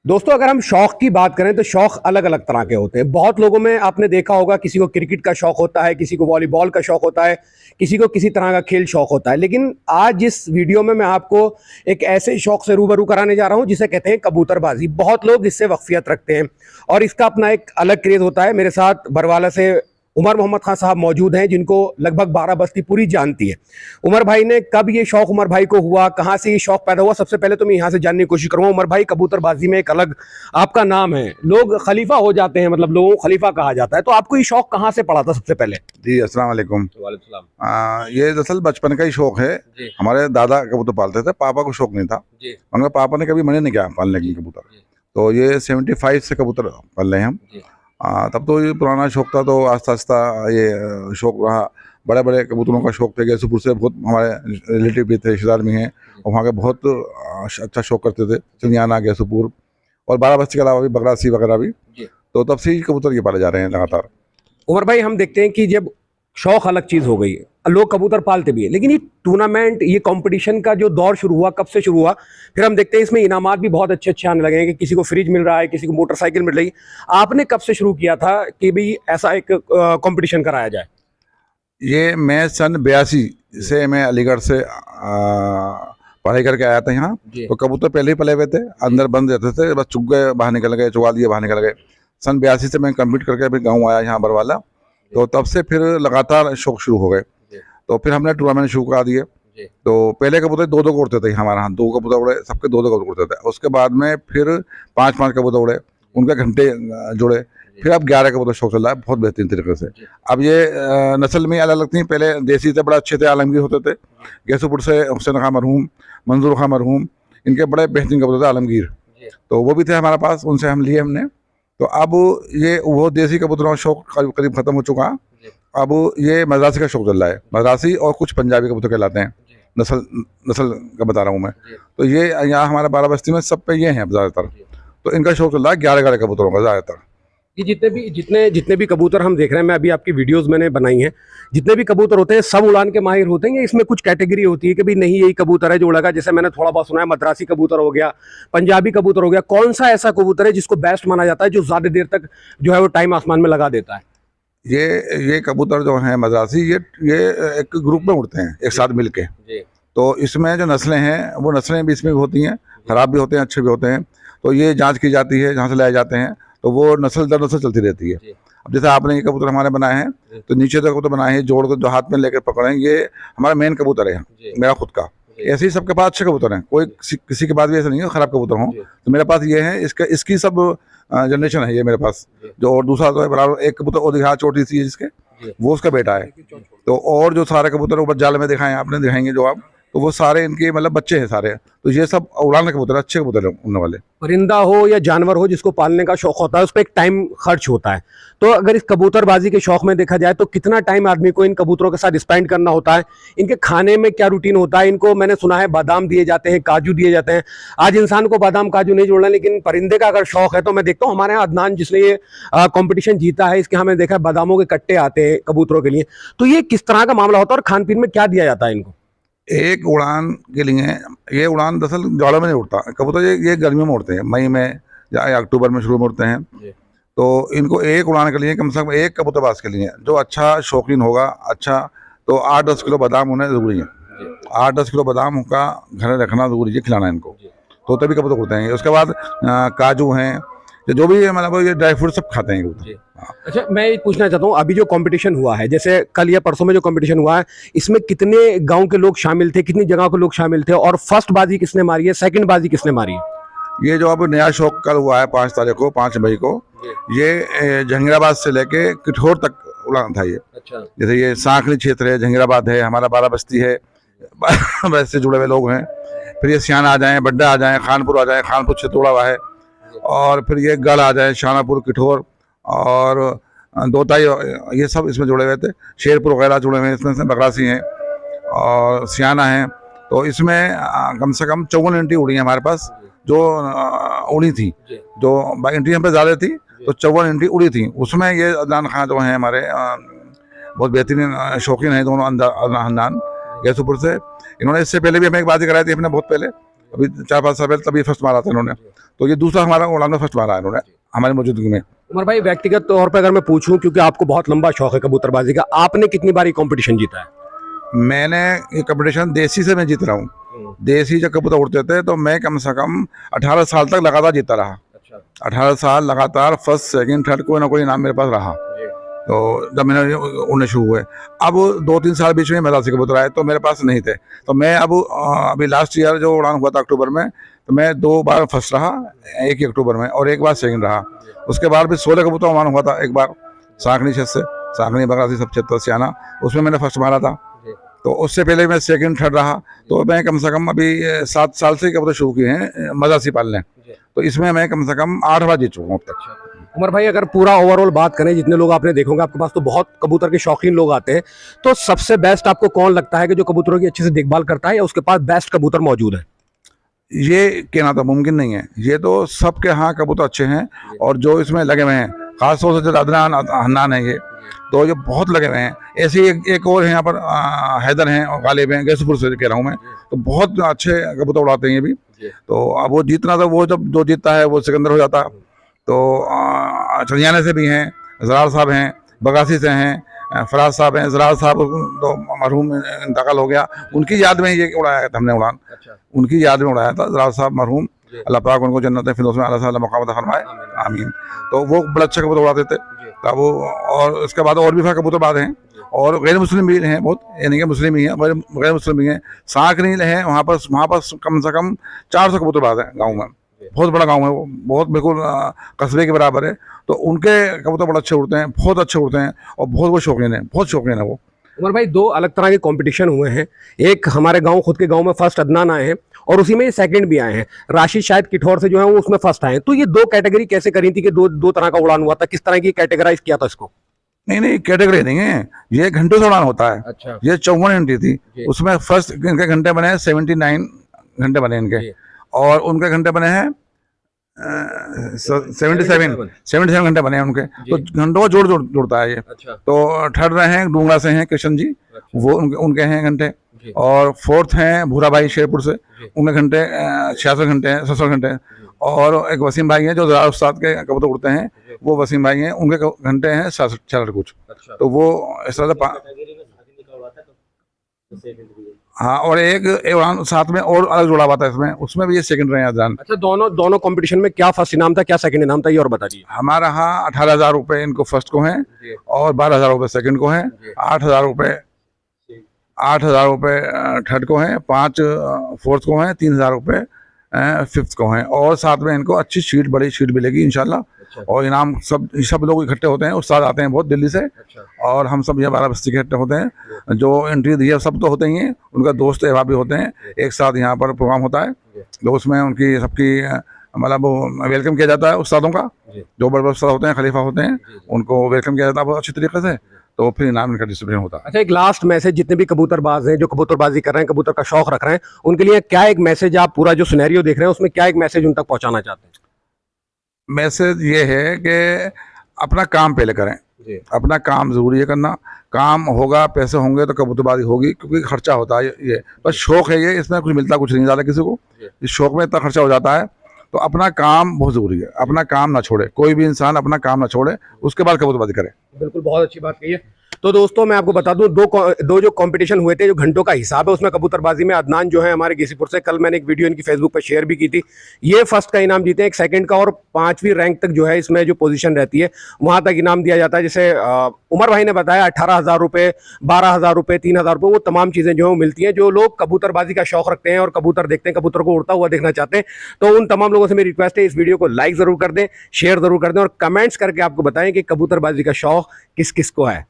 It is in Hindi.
दोस्तों, अगर हम शौक की बात करें तो शौक अलग अलग तरह के होते हैं। बहुत लोगों में आपने देखा होगा, किसी को क्रिकेट का शौक होता है, किसी को वॉलीबॉल का शौक होता है, किसी को किसी तरह का खेल शौक होता है। लेकिन आज इस वीडियो में मैं आपको एक ऐसे शौक से रूबरू कराने जा रहा हूं जिसे कहते हैं कबूतरबाजी। बहुत लोग इससे वाकफियत रखते हैं और इसका अपना एक अलग क्रेज होता है। मेरे साथ बरवाला से उमर मोहम्मद खान साहब मौजूद हैं, जिनको लगभग 12 बस्ती पूरी जानती है। उमर भाई ने कब ये शौक उमर भाई को हुआ, कहाँ से ये शौक पैदा हुआ, सबसे पहले तो मैं यहाँ से जानने की कोशिश करूँगा। उमर भाई, कबूतरबाजी में एक अलग आपका नाम है, लोग खलीफा हो जाते हैं, मतलब लोगों को खलीफा कहा जाता है। तो आपको ये शौक कहाँ से पड़ा था सबसे पहले? जी, अस्सलाम वालेकुम। वालेकुम। ये दरअसल बचपन का ही शौक है। हमारे दादा कबूतर पालते थे, पापा को शौक नहीं था। मगर पापा ने कभी मना नहीं किया पालने के लिए कबूतर। तो ये 75 से कबूतर पाल रहे हैं हम। तब तो ये पुराना शौक था, तो आस्ता आस्ता ये शौक रहा। बड़े बड़े कबूतरों का शौक थे। गैसूपुर से बहुत हमारे रिलेटिव भी थे, रिश्तेदार भी हैं, और वहाँ के बहुत अच्छा शौक करते थे। चिंदियाना, गैसूपुर और बाराबस्ती के अलावा भी बगरासी वगैरह भी। तो तब से ही कबूतर ये पाले जा रहे हैं लगातार। उमर भाई, हम देखते हैं कि जब शौक अलग चीज हो गई, लोग कबूतर पालते भी है, लेकिन ये टूर्नामेंट, ये कंपटीशन का जो दौर शुरू हुआ, कब से शुरू हुआ? फिर हम देखते हैं इसमें इनामात भी बहुत अच्छे अच्छे आने लगे हैं कि किसी को फ्रिज मिल रहा है, किसी को मोटरसाइकिल मिल रही। आपने कब से शुरू किया था कि भाई ऐसा एक कंपटीशन कराया जाए? ये मैं सन 82 से मैं अलीगढ़ से पढ़ाई करके आया था यहाँ। तो कबूतर पहले ही पले हुए थे, अंदर बंद रहते थे, बस चुग गए बाहर निकल गए, चुगा दिए बाहर निकल गए। सन 82 से मैं कम्पीट करके फिर गाँव आया यहाँ बरवाला। तो तब से फिर लगातार शौक शुरू हो गए। तो फिर हमने टूर्नामेंट शुरू करा दिए। तो पहले कबूतर दो दो उड़ते थे हमारे यहाँ, 2 कबूतर उड़े, सबके 2 2 कबूतर उड़ते थे। उसके बाद में फिर 5 कबूतर उड़े, उनके घंटे जुड़े। फिर अब 11 कबूतर शौक चल रहा है बहुत बेहतरीन तरीके से। अब ये नस्ल में अलग अलग थी। पहले देसी थे, बड़ा अच्छे थे, आलमगीर होते थे। गैसूपुर से हुसैन खां मरहूम, मंजूर खां मरहूम, इनके बड़े बेहतरीन कबूतर थे, आलमगीर। तो वो भी थे हमारे पास, उनसे हम लिए हमने। तो अब ये वो देसी कबूतरों का शौक करीब खत्म हो चुका। अब ये मद्रासी का शौक चल रहा है। मद्रासी और कुछ पंजाबी कबूतर कहलाते हैं। नस्ल का बता रहा हूँ मैं। तो ये यहाँ हमारे बाराबस्ती में सब पे ये हैं ज़्यादातर। तो इनका शौक चल रहा है 11 कबूतरों का ज़्यादातर। कि जितने भी कबूतर हम देख रहे हैं, मैं अभी आपकी वीडियोस मैंने बनाई हैं, जितने भी कबूतर होते हैं सब उड़ान के माहिर होते हैं, या इसमें कुछ कैटेगरी होती है कि भाई नहीं यही कबूतर है जो उड़ेगा? जैसे मैंने थोड़ा बहुत सुना है, मद्रासी कबूतर हो गया, पंजाबी कबूतर हो गया। कौन सा ऐसा कबूतर है जिसको बेस्ट माना जाता है, जो ज्यादा देर तक जो है वो टाइम आसमान में लगा देता है? ये कबूतर जो है मद्रासी, ये एक ग्रुप में उड़ते हैं एक साथ मिलके। तो इसमें जो नस्लें हैं वो नस्लें भी इसमें भी होती हैं, खराब भी होते हैं, अच्छे भी होते हैं। तो ये जांच की जाती है, जहाँ से लाए जाते हैं, तो वो नस्ल दर नस्ल चलती रहती है। अब जैसे आपने ये कबूतर हमारे बनाए हैं, तो नीचे तक कबूतर बनाए हैं, जोड़ को जो हाथ में लेकर पकड़े, ये हमारा मेन कबूतर है मेरा खुद का। ऐसे ही सबके पास अच्छे कबूतर हैं, कोई किसी के पास भी ऐसा नहीं है खराब कबूतर हों। तो मेरे पास ये है, इसकी सब जनरेशन है ये मेरे पास। जो और दूसरा तो है बराबर, एक कबूतर और दिखा छोटी सी है जिसके, वो उसका बेटा है। तो और जो सारे कबूतर ऊपर जाल में दिखाएं आपने, दिखाएंगे जो आप, तो वो सारे इनके मतलब बच्चे हैं सारे। तो ये सब उड़ान के कबूतर, अच्छे कबूतर उड़ने वाले। परिंदा हो या जानवर हो, जिसको पालने का शौक होता है, उस पर एक टाइम खर्च होता है। तो अगर इस कबूतरबाजी के शौक में देखा जाए तो कितना टाइम आदमी को इन कबूतरों के साथ स्पेंड करना होता है? इनके खाने में क्या रूटीन होता है? इनको मैंने सुना है बादाम दिए जाते हैं, काजू दिए जाते हैं। आज इंसान को बादाम काजू नहीं जोड़ना, लेकिन परिंदे का अगर शौक है तो मैं देखता हूँ हमारे यहाँ अदनान, जिसने ये कॉम्पिटिशन जीता है, इसके हमें देखा है बादामों के कट्टे आते हैं कबूतरों के लिए। तो ये किस तरह का मामला होता है और खान पीन में क्या दिया जाता है इनको? एक उड़ान के लिए, ये उड़ान दरअसल जाड़ों में नहीं उड़ता कबूतर, ये गर्मियों में उड़ते हैं, मई में या अक्टूबर में शुरू में उड़ते हैं। तो इनको एक उड़ान के लिए कम से कम एक कबूतरबाज के लिए जो अच्छा शौकीन होगा, अच्छा, तो 8-10 किलो बादाम होने ज़रूरी है। 8-10 किलो बादाम का घर रखना ज़रूरी है, खिलाना इनको, तो तभी कबूतर उड़ते हैं। उसके बाद काजू हैं, जो भी मतलब ये ड्राई फ्रूट सब खाते हैं कबूतर। अच्छा, मैं ये पूछना चाहता हूँ, अभी जो कंपटीशन हुआ है, जैसे कल या परसों में जो कंपटीशन हुआ है, इसमें कितने गांव के लोग शामिल थे, कितनी जगह के लोग शामिल थे, और फर्स्ट बाजी किसने मारी है, सेकंड बाजी किसने मारी है? ये जो अब नया शौक कल हुआ है 5 तारीख को, 5 मई को, ये जहांगीराबाद से लेके किठौर तक उड़ान था ये। अच्छा। जैसे ये सांखली क्षेत्र है, जहांगीराबाद है, हमारा बाराबस्ती है, वैसे जुड़े हुए लोग हैं। फिर ये सियाना आ जाएँ, बड्डा आ जाएँ, खानपुर आ जाएँ, खानपुर से तोड़ा हुआ है, और फिर ये गढ़ आ जाए, शानापुर, किठौर और दोताई, ये सब इसमें जुड़े हुए थे। शेरपुर वगैरह जुड़े हुए हैं इसमें से, बगरासी हैं और सियाना हैं। तो इसमें कम से कम 54 एंट्री उड़ी है हमारे पास, जो उड़ी थी, जो एंट्री हम पे ज़्यादा थी, तो 54 एंट्री उड़ी थी। उसमें ये अदनान खां जो हैं हमारे बहुत बेहतरीन शौकीन हैं, दोनों अदनान गैसूपुर से। इन्होंने इससे पहले भी हमें एक बाजी कराई थी अपने बहुत पहले, अभी 4-5 साल पहले, तभी फर्स्ट मारा था इन्होंने। तो ये दूसरा हमारा उड़ान में फर्स्ट मारा है इन्होंने हमारी मौजूदगी में। उमर भाई, व्यक्तिगत तौर पर अगर मैं पूछूं, क्योंकि आपको बहुत लंबा शौक है कबूतरबाजी का, आपने कितनी बार ये कंपटीशन जीता है? मैंने ये कंपटीशन देसी से मैं जीत रहा हूँ। देसी जब कबूतर उड़ते थे तो मैं कम से कम 18 साल तक लगातार जीतता रहा। 18 साल लगातार फर्स्ट सेकंड थर्ड कोई ना कोई इनाम मेरे पास रहा। तो जब मैंने उड़ने शुरू हुए, अब 2-3 साल बीच में मदासी कबूतर आए तो मेरे पास नहीं थे। तो मैं अब अभी लास्ट ईयर जो उड़ान हुआ था अक्टूबर में, तो मैं 2 बार फर्स्ट रहा, 1 ही अक्टूबर में, और 1 बार सेकंड रहा। उसके बाद भी 16 कबूतर उड़ान हुआ था, एक बार सांकनी छत से, सांकनी बगासी सब क्षेत्र सियाना, उसमें मैंने फर्स्ट मारा था। तो उससे पहले मैं सेकंड थर्ड रहा। तो मैं कम से कम अभी 7 साल से कबूतर शुरू किए हैं मदासी पालने, तो इसमें मैं कम से कम 8 बार जीत चुका हूँ अब तक। उमर भाई, अगर पूरा ओवरऑल बात करें, जितने लोग आपने देखे होंगे, आपके पास तो बहुत कबूतर के शौकीन लोग आते हैं, तो सबसे बेस्ट आपको कौन लगता है कि जो कबूतरों की अच्छे से देखभाल करता है, या उसके पास बेस्ट कबूतर मौजूद है? ये कहना तो मुमकिन नहीं है। ये तो सबके यहाँ कबूतर अच्छे हैं, और जो इसमें लगे हुए हैं, खासतौर से जो अदनान हन्नान है, ये तो ये बहुत लगे हुए हैं। ऐसे ही एक और है यहाँ पर हैदर हैं और गालिब हैं, गैसपुर से कह रहा हूँ मैं, तो बहुत अच्छे कबूतर उड़ाते हैं ये भी। तो अब वो जीतना, तो वो जब जो जीतता है वो सिकंदर हो जाता। तो चंदियाने से भी हैं, जरार साहब हैं, बगासी से हैं, फराज साहब हैं। जरार साहब तो मरहूम इंतकाल हो गया, उनकी याद में ये उड़ाया था हमने उड़ान, उनकी याद में उड़ाया था। जरार साहब मरहूम, अल्लाह पाक उनको जन्नत फिरदौस में आला मकाम अता फरमाए, आमीन। तो वो बड़ा अच्छा कबूतर उड़ाते थे। तब वो, और उसके बाद और भी कबूतरबाज हैं, और गैर मुस्लिम भी हैं बहुत, ये नहीं कि मुस्लिम ही हैं, गैर मुस्लिम भी हैं। सांकनी है, वहाँ पर कम से कम 400 कबूतरबाज हैं गाँव में। बहुत बड़ा गांव है वो, बहुत बिल्कुल कस्बे के बराबर है। तो उनके कबूतर बड़े अच्छे उड़ते हैं, बहुत अच्छे उड़ते हैं, और बहुत वो शौकीन है, बहुत शौकीन है वो। उमर भाई, 2 अलग तरह के कंपटीशन हुए हैं। एक हमारे गांव, खुद के गांव में फर्स्ट अदनान आए हैं, और उसी में सेकंड भी आए हैं। राशिद शायद किठौर से जो है वो उसमें फर्स्ट आए हैं। तो ये 2 कैटेगरी कैसे करी थी कि दो तरह का उड़ान हुआ था? किस तरह की कैटेगराइज किया था इसको? नहीं, कैटेगरी नहीं है, ये घंटों से उड़ान होता है। अच्छा। ये 54 घंटे थी, उसमें फर्स्ट इनके घंटे बने हैं 79 घंटे बने इनके, और उनके घंटे बने हैं 77 घंटे बने हैं उनके। तो घंटों का जोड़ता है ये। अच्छा। तो थर्ड रहे हैं डूंगरा से हैं कृष्ण जी, वो उनके हैं घंटे। और फोर्थ हैं भूरा भाई शेरपुर से, उनके घंटे 66 घंटे हैं, 67 घंटे हैं। और एक वसीम भाई हैं जो ज़रा उस्ताद के कबूतर उड़ते हैं, वो वसीम भाई हैं, उनके घंटे हैं 66 कुछ। तो वो इस तरह से हाँ, और एक उड़ान साथ में और अलग जोड़ा हुआ था इसमें, उसमें भी ये सेकंड रहे हैं। अच्छा, दोनों कंपटीशन में क्या फर्स्ट इनाम था, क्या सेकंड इनाम था, ये और बता दीजिए। हमारा यहाँ 18,000 रुपये इनको फर्स्ट को हैं, और 12,000 रुपये सेकंड को हैं, 8,000 रुपये थर्ड को हैं, 5 फोर्थ को हैं, 3,000 रुपये फिफ्थ को हैं। और साथ में इनको अच्छी शीट, बड़ी शीट मिलेगी इंशाल्लाह। और इनाम सब लोग इकट्ठे होते हैं, उस्ताद आते हैं बहुत दिल्ली से। और हम सब ये 12 बस्ती के इकट्ठे होते हैं। जो एंट्री दी है सब तो होते ही हैं, उनका दोस्त अहबाब भी होते हैं, एक साथ यहाँ पर प्रोग्राम होता है। तो उसमें उनकी सबकी मतलब वेलकम किया जाता है उस्तादों का, जो बड़े उस्ताद होते हैं, खलीफा होते हैं, उनको वेलकम किया जाता है बहुत अच्छी तरीके से। तो फिर इनाम इनका डिस्ट्रीब्यूशन होता है। अच्छा, एक लास्ट मैसेज, जितने भी कबूतरबाज हैं जो कबूतरबाजी कर रहे हैं, कबूतर का शौक रख रहे हैं, उनके लिए क्या एक मैसेज, आप पूरा जो सिनेरियो देख रहे हैं उसमें क्या एक मैसेज उन तक पहुंचाना चाहते हैं? मैसेज ये है कि अपना काम पहले करें, अपना काम जरूरी है करना। काम होगा, पैसे होंगे तो कबूतरबाजी होगी, क्योंकि खर्चा होता है ये बस शौक है ये, इसमें कुछ मिलता कुछ नहीं ज़्यादा किसी को। इस शौक में इतना खर्चा हो जाता है। तो अपना काम बहुत ज़रूरी है, अपना काम ना छोड़े, कोई भी इंसान अपना काम ना छोड़े, उसके बाद कबूतरबाजी करे। बिल्कुल, बहुत अच्छी बात कही है। तो दोस्तों, मैं आपको बता दूं, दो जो कंपटीशन हुए थे, जो घंटों का हिसाब है, उसमें कबूतरबाजी में अदनान जो है हमारे गेसीपुर से, कल मैंने एक वीडियो इनकी फेसबुक पर शेयर भी की थी, ये फर्स्ट का इनाम जीते, एक सेकंड का, और 5वीं रैंक तक जो है इसमें जो पोजीशन रहती है वहां तक इनाम दिया जाता है। जैसे उमर भाई ने बताया 18,000 रुपये, 12,000 रुपये, 3,000 रुपये, वो तमाम चीज़ें जो है मिलती हैं। जो लोग कबूतरबाजी का शौक रखते हैं और कबूतर देखते हैं, कबूतर को उड़ता हुआ देखना चाहते हैं, तो उन तमाम लोगों से मेरी रिक्वेस्ट है, इस वीडियो को लाइक ज़रूर कर दें, शेयर ज़रूर कर दें, और कमेंट्स करके आपको बताएं कि कबूतरबाजी का शौक किस किस को है।